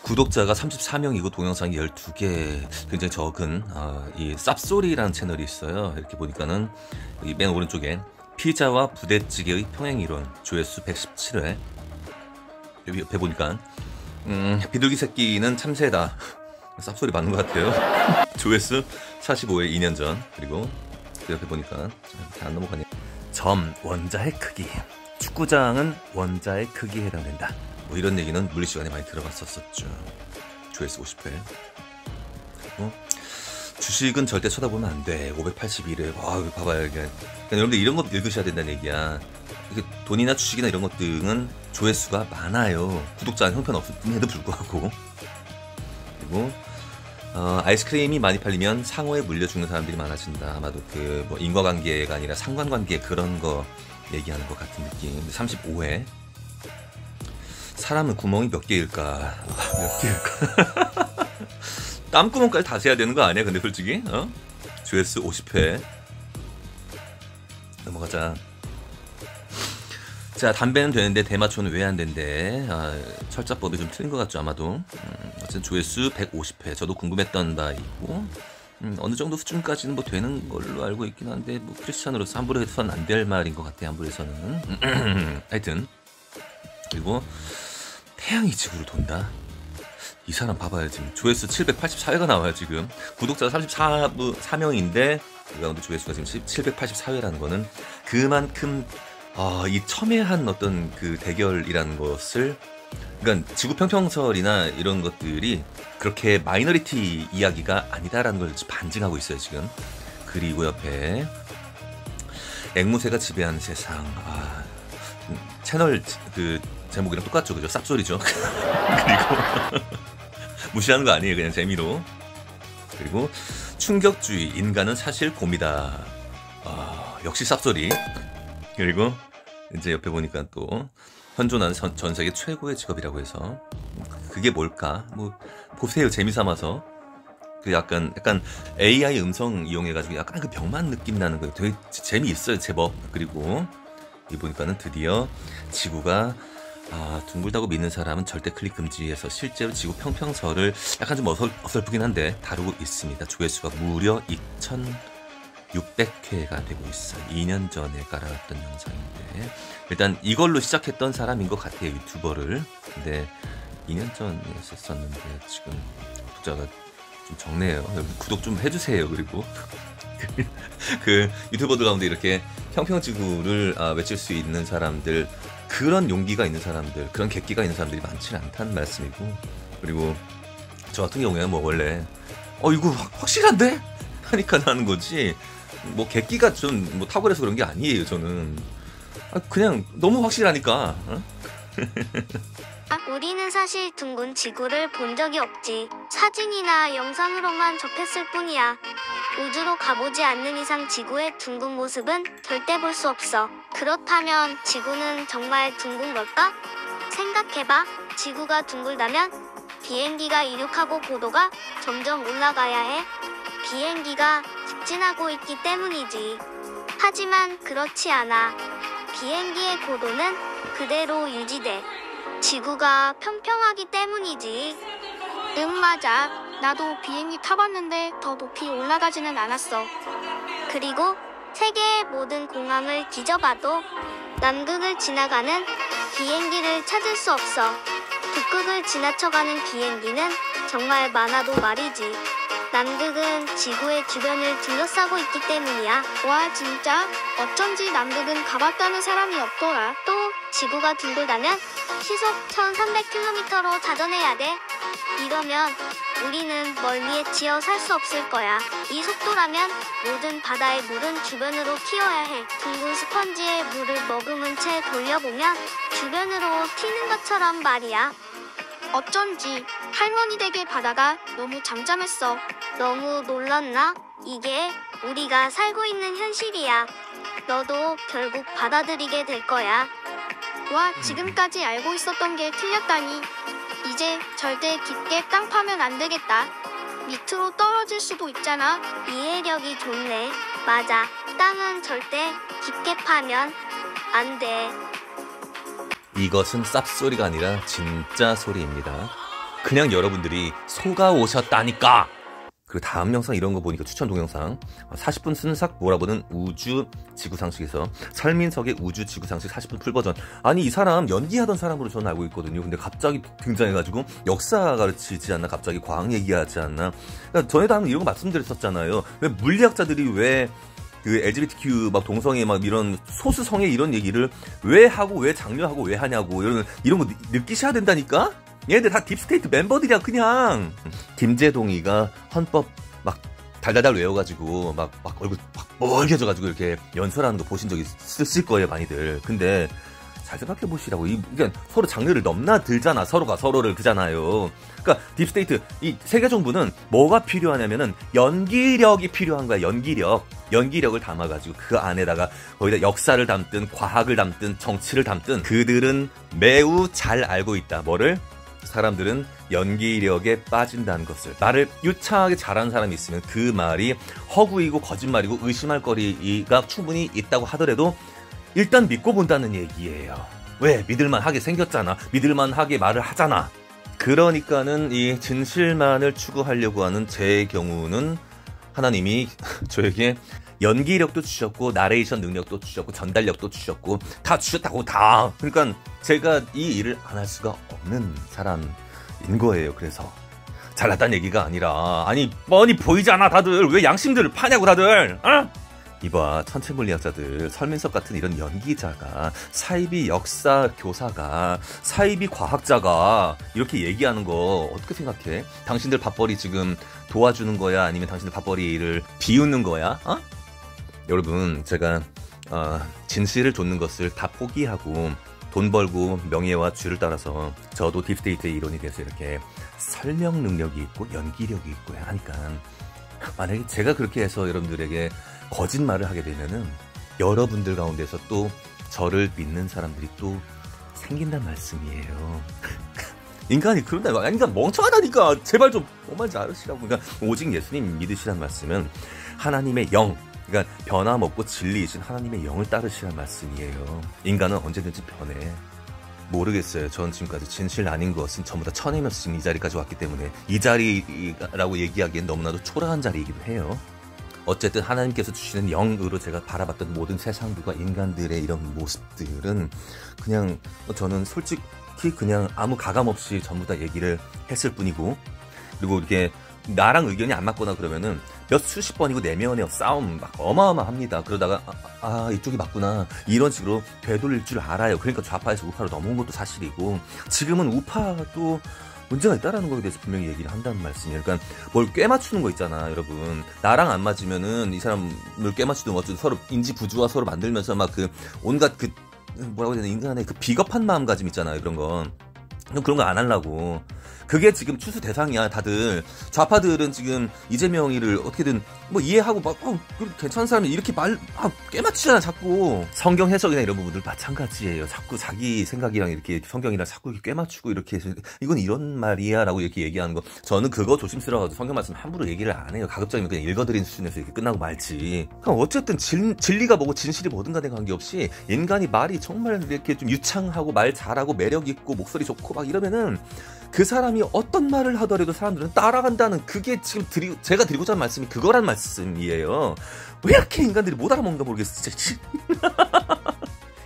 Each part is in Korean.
구독자가 34명이고 동영상이 12개, 굉장히 적은 이 쌉소리라는 채널이 있어요. 이렇게 보니까는 여기 맨 오른쪽에 피자와 부대찌개의 평행이론 조회수 117회, 여기 옆에 보니까 비둘기 새끼는 참새다, 쌉소리 맞는 것 같아요. 조회수 45회 2년 전. 그리고 그 옆에 보니까 이렇게 안 넘어가네. 점 원자의 크기, 축구장은 원자의 크기에 해당된다, 뭐 이런 얘기는 물리시간에 많이 들어봤었죠. 조회수 50회. 그리고 주식은 절대 쳐다보면 안 돼, 581회. 와, 봐봐요. 이게 그러니까 여러분들 이런 거 읽으셔야 된다는 얘기야. 이게 돈이나 주식이나 이런 것들은 조회수가 많아요, 구독자 형편 없음에도 불구하고. 그리고 아이스크림이 많이 팔리면 상어에 물려 죽는 사람들이 많아진다. 아마도 그 뭐 인과관계가 아니라 상관관계, 그런 거 얘기하는 것 같은 느낌. 35회. 사람은 구멍이 몇 개일까? 몇 개일까? 땀구멍까지 다 세야 되는 거 아니야? 근데 솔직히 조회수 50회. 넘어가자. 자, 담배는 되는데 대마초는 왜 안 된대? 철자법이 좀 틀린 것 같죠, 아마도. 어쨌든 조회수 150회. 저도 궁금했던 바 있고, 어느 정도 수준까지는 뭐 되는 걸로 알고 있긴 한데, 뭐 크리스찬으로서 함부로 해서는 안 될 말인 것 같아, 함부로 해서는. 하여튼. 그리고 태양이 지구를 돈다. 이 사람 봐봐요. 지금 조회수 784회가 나와요. 지금 구독자가 34명인데 그 가운데 조회수가 지금 784회라는 거는 그만큼 이 첨예한 어떤 그 대결이라는 것을, 그러니까 지구 평평설이나 이런 것들이 그렇게 마이너리티 이야기가 아니다라는 걸 반증하고 있어요, 지금. 그리고 옆에 앵무새가 지배하는 세상. 채널 그 제목이랑 똑같죠, 그죠? 쌉소리죠. 그리고 무시하는 거 아니에요, 그냥 재미로. 그리고 충격주의, 인간은 사실 곰이다. 역시 쌉소리. 그리고 이제 옆에 보니까 또 현존하는 전 세계 최고의 직업이라고 해서 그게 뭘까? 뭐 보세요, 재미삼아서. 그 약간 AI 음성 이용해가지고 약간 그 병만 느낌 나는 거예요. 되게 재미있어요, 제법. 그리고 이 보니까는 드디어 지구가 둥글다고 믿는 사람은 절대 클릭 금지해서 실제로 지구 평평설을 약간 좀 어설프긴 한데 다루고 있습니다. 조회수가 무려 2600회가 되고 있어요. 2년 전에 깔아놨던 영상인데, 일단 이걸로 시작했던 사람인 것 같아요, 유튜버를. 근데 2년 전에 했었는데 지금 구독자가 좀 적네요. 구독 좀 해주세요. 그리고 그 유튜버들 가운데 이렇게 평평지구를 외칠 수 있는 사람들, 그런 용기가 있는 사람들, 그런 객기가 있는 사람들이 많지는 않다는 말씀이고. 그리고 저 같은 경우에는 뭐 원래 이거 확실한데? 하니까 나는 거지, 뭐 객기가 좀 뭐 탁월해서 그런 게 아니에요. 저는 그냥 너무 확실하니까. 우리는 사실 둥근 지구를 본 적이 없지. 사진이나 영상으로만 접했을 뿐이야. 우주로 가보지 않는 이상 지구의 둥근 모습은 절대 볼 수 없어. 그렇다면 지구는 정말 둥근 걸까? 생각해봐. 지구가 둥글다면 비행기가 이륙하고 고도가 점점 올라가야 해. 비행기가 직진하고 있기 때문이지. 하지만 그렇지 않아. 비행기의 고도는 그대로 유지돼. 지구가 평평하기 때문이지. 맞아. 나도 비행기 타봤는데 더 높이 올라가지는 않았어. 그리고 세계의 모든 공항을 뒤져봐도 남극을 지나가는 비행기를 찾을 수 없어. 북극을 지나쳐가는 비행기는 정말 많아도 말이지. 남극은 지구의 주변을 둘러싸고 있기 때문이야. 와, 진짜? 어쩐지 남극은 가봤다는 사람이 없더라. 또 지구가 둥글다면 시속 1300km로 자전해야 돼. 이러면 우리는 멀미에 지어 살 수 없을 거야. 이 속도라면 모든 바다의 물은 주변으로 튀어야 해. 둥근 스펀지에 물을 머금은 채 돌려보면 주변으로 튀는 것처럼 말이야. 어쩐지 할머니 댁의 바다가 너무 잠잠했어. 너무 놀랐나? 이게 우리가 살고 있는 현실이야. 너도 결국 받아들이게 될 거야. 와, 지금까지 알고 있었던 게 틀렸다니. 이제 절대 깊게 땅 파면 안 되겠다. 밑으로 떨어질 수도 있잖아. 이해력이 좋네. 맞아. 땅은 절대 깊게 파면 안 돼. 이것은 쌉소리가 아니라 진짜 소리입니다. 그냥 여러분들이 속아 오셨다니까. 그리고 다음 영상 이런 거 보니까 추천 동영상 40분 순삭 몰아보는 우주 지구상식에서 설민석의 우주 지구상식 40분 풀버전. 아니 이 사람 연기하던 사람으로 저는 알고 있거든요. 근데 갑자기 등장해가지고 역사 가르치지 않나, 갑자기 과학 얘기하지 않나. 그러니까 전에도 한번 이런 거 말씀드렸었잖아요. 왜 물리학자들이 왜 그 LGBTQ 막 동성애 막 이런 소수성애 이런 얘기를 왜 하고 왜 장려하고 왜 하냐고, 이런 거 느끼셔야 된다니까. 얘들 다 딥스테이트 멤버들이야 그냥. 김재동이가 헌법 막 달달달 외워가지고 막 얼굴 막 멀개져가지고 이렇게 연설하는 거 보신 적 있을 거예요 많이들. 근데 잘 생각해 보시라고. 이게 서로 장르를 넘나들잖아. 서로가 서로를 그잖아요. 그러니까 딥스테이트 이 세계 정부는 뭐가 필요하냐면은 연기력이 필요한 거야. 연기력을 담아가지고 그 안에다가 거기다 역사를 담든 과학을 담든 정치를 담든 그들은 매우 잘 알고 있다. 뭐를? 사람들은 연기력에 빠진다는 것을. 말을 유창하게 잘하는 사람이 있으면 그 말이 허구이고 거짓말이고 의심할 거리가 충분히 있다고 하더라도 일단 믿고 본다는 얘기예요. 왜? 믿을만하게 생겼잖아. 믿을만하게 말을 하잖아. 그러니까는 이 진실만을 추구하려고 하는 제 경우는 하나님이 저에게 연기력도 주셨고 나레이션 능력도 주셨고 전달력도 주셨고 다 주셨다고 다. 그러니까 제가 이 일을 안 할 수가 없는 사람인 거예요. 그래서 잘났다는 얘기가 아니라, 아니 뻔히 보이잖아 다들. 왜 양심들을 파냐고 다들. 어? 이봐, 천체물리학자들, 설민석 같은 이런 연기자가, 사이비 역사 교사가, 사이비 과학자가 이렇게 얘기하는 거 어떻게 생각해? 당신들 밥벌이 지금 도와주는 거야? 아니면 당신들 밥벌이를 비웃는 거야? 어? 여러분, 제가 진실을 좇는 것을 다 포기하고 돈 벌고 명예와 주를 따라서 저도 딥스테이트의 이론에 대해서 이렇게 설명 능력이 있고 연기력이 있고 하니까, 만약에 제가 그렇게 해서 여러분들에게 거짓말을 하게 되면은 여러분들 가운데서 또 저를 믿는 사람들이 또 생긴단 말씀이에요. 인간이 그런다. 인간 멍청하다니까. 제발 좀 뭔 말인지 알으시라고. 그러니까 오직 예수님 믿으시란 말씀은 하나님의 영, 그러니까 변함없고 진리이신 하나님의 영을 따르시란 말씀이에요. 인간은 언제든지 변해. 모르겠어요. 전 지금까지 진실 아닌 것은 전부 다 쳐내면서 지금 이 자리까지 왔기 때문에 이 자리라고 얘기하기엔 너무나도 초라한 자리이기도 해요. 어쨌든 하나님께서 주시는 영으로 제가 바라봤던 모든 세상들과 인간들의 이런 모습들은 그냥 저는 솔직히 그냥 아무 가감 없이 전부 다 얘기를 했을 뿐이고, 그리고 이렇게 나랑 의견이 안 맞거나 그러면은 몇 수십 번이고 내면의 싸움 막 어마어마합니다. 그러다가 이쪽이 맞구나 이런 식으로 되돌릴 줄 알아요. 그러니까 좌파에서 우파로 넘어온 것도 사실이고, 지금은 우파도 문제가 있다라는 거에 대해서 분명히 얘기를 한다는 말씀이에요. 그러니까 뭘 꿰맞추는 거 있잖아, 여러분. 나랑 안 맞으면은 이 사람을 꿰맞추든 어쨌든 서로 인지 부조화 서로 만들면서 막 그 온갖 그 뭐라고 해야 되나, 인간의 그 비겁한 마음가짐 있잖아요. 그런 건. 그런 거 안 하려고. 그게 지금 추수 대상이야. 다들 좌파들은 지금 이재명이를 어떻게든 뭐 이해하고 막 괜찮은 사람이 이렇게 깨맞추잖아 자꾸. 성경 해석이나 이런 부분들 마찬가지예요. 자꾸 자기 생각이랑 이렇게 성경이랑 자꾸 이렇게 깨맞추고 이렇게 해서 이건 이런 말이야 라고 이렇게 얘기하는 거, 저는 그거 조심스러워서 성경 말씀 함부로 얘기를 안 해요. 가급적이면 그냥 읽어드리는 수준에서 이렇게 끝나고 말지. 그럼 어쨌든 진리가 뭐고 진실이 뭐든 간에 관계없이 인간이 말이 정말 이렇게 좀 유창하고 말 잘하고 매력 있고 목소리 좋고 막 이러면은 그 사람이 어떤 말을 하더라도 사람들은 따라간다는, 그게 지금 제가 드리고자 하는 말씀이 그거란 말씀이에요. 왜 이렇게 인간들이 못 알아먹는가 모르겠어 진짜.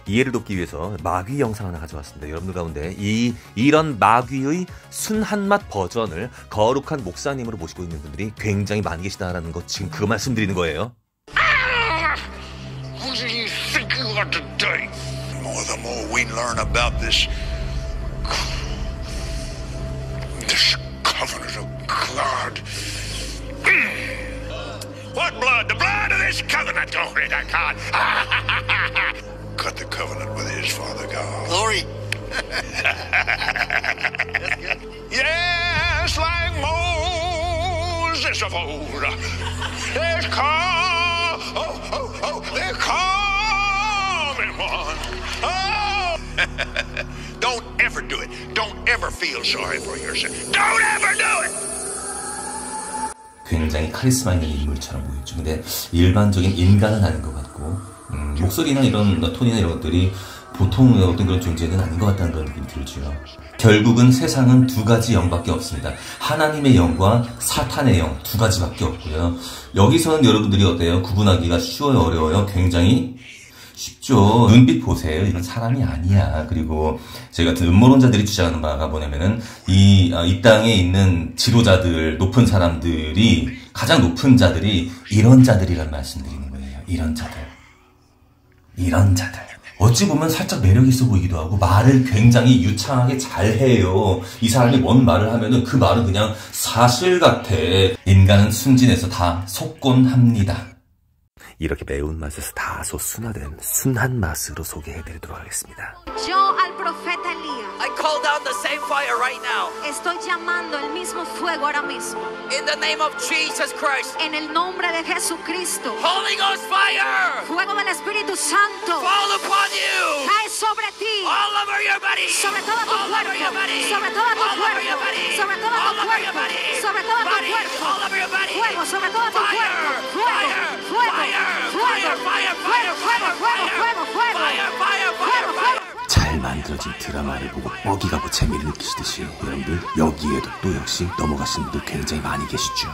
이해를 돕기 위해서 마귀 영상 하나 가져왔습니다. 여러분들 가운데 이런 마귀의 순한맛 버전을 거룩한 목사님으로 모시고 있는 분들이 굉장히 많이 계시다라는 거, 지금 그 말씀드리는 거예요. Who do you think you are today? The more we learn about this covenant of God. What blood? The blood of this covenant. Glory to God. Cut the covenant with his Father God. Glory. Yes, like Moses of old. There's they're coming one. Oh. Don't ever do it. Don't ever feel sorry for yourself. Don't ever do it. 굉장히 카리스마 있는 인물처럼 보이죠. 근데 일반적인 인간은 아닌 것 같고, 목소리나 이런 톤이나 이런 것들이 보통의 어떤 그런 존재는 아닌 것 같다는 그런 느낌이 들죠. 결국은 세상은 두 가지 영밖에 없습니다. 하나님의 영과 사탄의 영 두 가지밖에 없고요. 여기서는 여러분들이 어때요? 구분하기가 쉬워요, 어려워요? 굉장히 쉽죠. 눈빛 보세요. 이건 사람이 아니야. 그리고 저희 같은 음모론자들이 주장하는 바가 뭐냐면은 이 땅에 있는 지도자들, 높은 사람들이, 가장 높은 자들이 이런 자들이란 말씀드리는 거예요. 이런 자들. 어찌 보면 살짝 매력 있어 보이기도 하고 말을 굉장히 유창하게 잘해요. 이 사람이 뭔 말을 하면은 그 말은 그냥 사실 같아. 인간은 순진해서 다 속곤합니다. 이렇게 매운맛에서 다소 순화된 순한 맛으로 소개해드리도록 하겠습니다. Yo al profeta Elías I call down the same fire right now. estoy llamando el mismo fuego ahora mismo. In the name of Jesus Christ. En el nombre de Jesucristo. Holy Ghost fire. Fuego del Espíritu Santo. Fall upon you. Cae sobre ti. All over your body. Sobre todo tu All over your cuerpo. body. Sobre todo tu All over your cuerpo. body. Sobre todo All tu over your cuerpo. body. Sobre todo tu Body. cuerpo. All over your body. Fuego sobre todo tu Fire. cuerpo. Fuego. Fire. Fuego. Fire. Fuego. Fire. Fuego. Fuego. Fuego. Fuego. Fire. Fire. Fire. Fire. 잘 만들어진 드라마를 보고 먹이가고 재미를 느끼시듯이 여러분들 여기에도 또 역시 넘어가시는 분들 굉장히 많이 계시죠.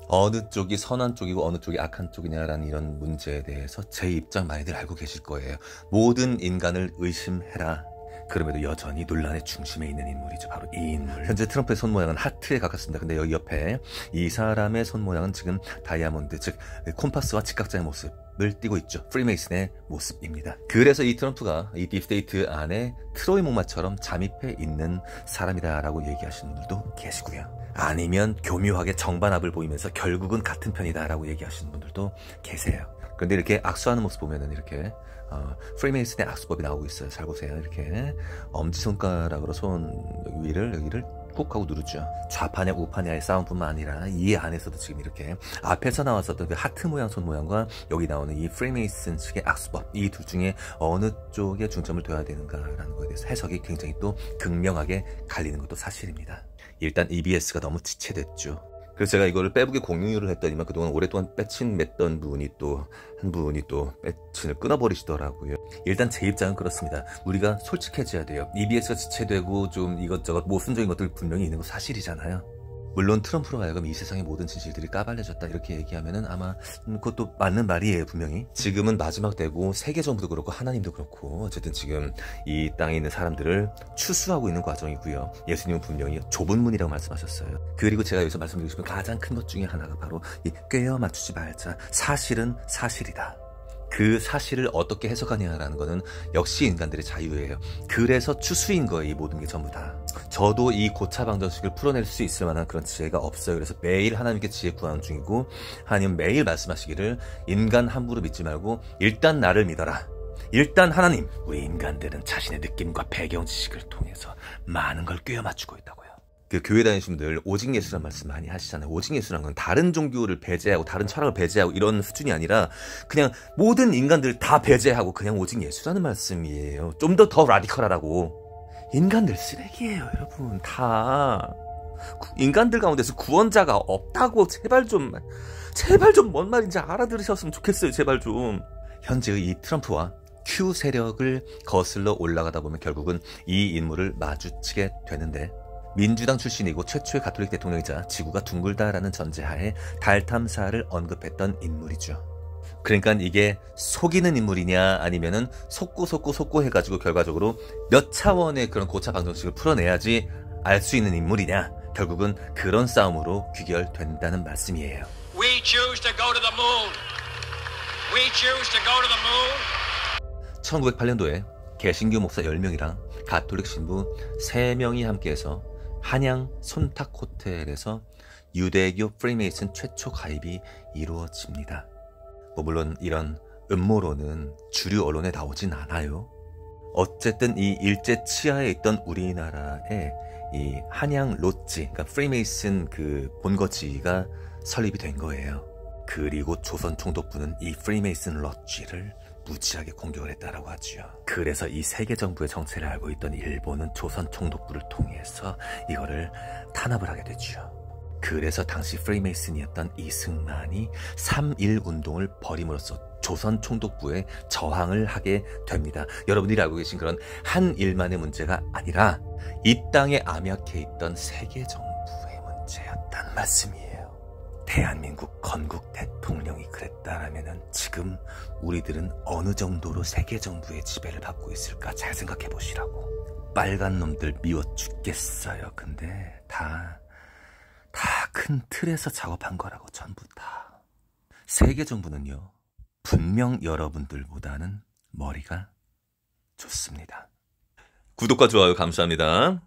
어느 쪽이 선한 쪽이고 어느 쪽이 악한 쪽이냐라는 이런 문제에 대해서 제 입장 많이들 알고 계실 거예요. 모든 인간을 의심해라. 그럼에도 여전히 논란의 중심에 있는 인물이죠. 바로 이 인물. 현재 트럼프의 손 모양은 하트에 가깝습니다. 근데 여기 옆에 이 사람의 손 모양은 지금 다이아몬드, 즉 콤파스와 직각자의 모습을 띠고 있죠. 프리메이슨의 모습입니다. 그래서 이 트럼프가 이 딥스테이트 안에 트로이 목마처럼 잠입해 있는 사람이다라고 얘기하시는 분들도 계시고요. 아니면 교묘하게 정반합을 보이면서 결국은 같은 편이다라고 얘기하시는 분들도 계세요. 그런데 이렇게 악수하는 모습 보면은 이렇게 프리메이슨의 악수법이 나오고 있어요. 잘 보세요. 이렇게 엄지손가락으로 손 위를 여기를 꾹 하고 누르죠. 좌파냐 우파냐의 싸움뿐만 아니라 이 안에서도 지금 이렇게 앞에서 나왔었던 그 하트 모양 손 모양과 여기 나오는 이 프리메이슨식의 악수법, 이 둘 중에 어느 쪽에 중점을 둬야 되는가라는 거에 대해서 해석이 굉장히 또 극명하게 갈리는 것도 사실입니다. 일단 EBS가 너무 지체됐죠. 그래서 제가 이거를 빼북에 공유를 했더니만 그동안 오랫동안 빼친 맺던 분이 또 한 분이 또 빼친을 끊어버리시더라고요. 일단 제 입장은 그렇습니다. 우리가 솔직해져야 돼요. EBS가 지체되고 좀 이것저것 모순적인 것들 분명히 있는 거 사실이잖아요. 물론 트럼프로 하여금 이 세상의 모든 진실들이 까발려졌다 이렇게 얘기하면은 아마 그것도 맞는 말이에요. 분명히 지금은 마지막 때고 세계 정부도 그렇고 하나님도 그렇고 어쨌든 지금 이 땅에 있는 사람들을 추수하고 있는 과정이고요. 예수님은 분명히 좁은 문이라고 말씀하셨어요. 그리고 제가 여기서 말씀드리고 싶은 가장 큰 것 중에 하나가 바로 이 꿰어 맞추지 말자. 사실은 사실이다. 그 사실을 어떻게 해석하냐라는 거는 역시 인간들의 자유예요. 그래서 추수인 거예요. 이 모든 게 전부 다. 저도 이 고차방정식을 풀어낼 수 있을 만한 그런 지혜가 없어요. 그래서 매일 하나님께 지혜 구하는 중이고 하나님 매일 말씀하시기를 인간 함부로 믿지 말고 일단 나를 믿어라. 일단 하나님. 우리 인간들은 자신의 느낌과 배경 지식을 통해서 많은 걸 꿰어 맞추고 있다고요. 그 교회 다니시는 분들 오직 예수란 말씀 많이 하시잖아요. 오직 예수란 건 다른 종교를 배제하고 다른 철학을 배제하고 이런 수준이 아니라 그냥 모든 인간들 다 배제하고 그냥 오직 예수라는 말씀이에요. 좀 더 라디컬하라고. 인간들 쓰레기예요, 여러분. 다. 인간들 가운데서 구원자가 없다고 제발 좀 뭔 말인지 알아들으셨으면 좋겠어요. 제발 좀. 현재의 이 트럼프와 Q 세력을 거슬러 올라가다 보면 결국은 이 인물을 마주치게 되는데 민주당 출신이고 최초의 가톨릭 대통령이자 지구가 둥글다라는 전제하에 달 탐사를 언급했던 인물이죠. 그러니까 이게 속이는 인물이냐 아니면은 속고 해가지고 결과적으로 몇 차원의 그런 고차 방정식을 풀어내야지 알 수 있는 인물이냐, 결국은 그런 싸움으로 귀결된다는 말씀이에요. We choose to go to the moon. We choose to go to the moon. 1908년도에 개신교 목사 10명이랑 가톨릭 신부 3명이 함께해서 한양 손탁 호텔에서 유대교 프리메이슨 최초 가입이 이루어집니다. 물론 이런 음모론은 주류 언론에 나오진 않아요. 어쨌든 이 일제 치하에 있던 우리나라에 이 한양 로지, 그러니까 프리메이슨 그 본거지가 설립이 된 거예요. 그리고 조선 총독부는 이 프리메이슨 로지를 무지하게 공격을 했다라고 하죠. 그래서 이 세계 정부의 정체를 알고 있던 일본은 조선 총독부를 통해서 이거를 탄압을 하게 되죠. 그래서 당시 프리메이슨이었던 이승만이 3.1 운동을 벌임으로써 조선 총독부에 저항을 하게 됩니다. 여러분들이 알고 계신 그런 한 일만의 문제가 아니라 이 땅에 암약해 있던 세계 정부의 문제였단 말씀이에요. 대한민국 건국 대통령이 그랬다라면은 지금 우리들은 어느 정도로 세계 정부의 지배를 받고 있을까 잘 생각해 보시라고. 빨간 놈들 미워 죽겠어요. 근데 다 큰 틀에서 작업한 거라고, 전부 다. 세계 정부는요, 분명 여러분들보다는 머리가 좋습니다. 구독과 좋아요 감사합니다.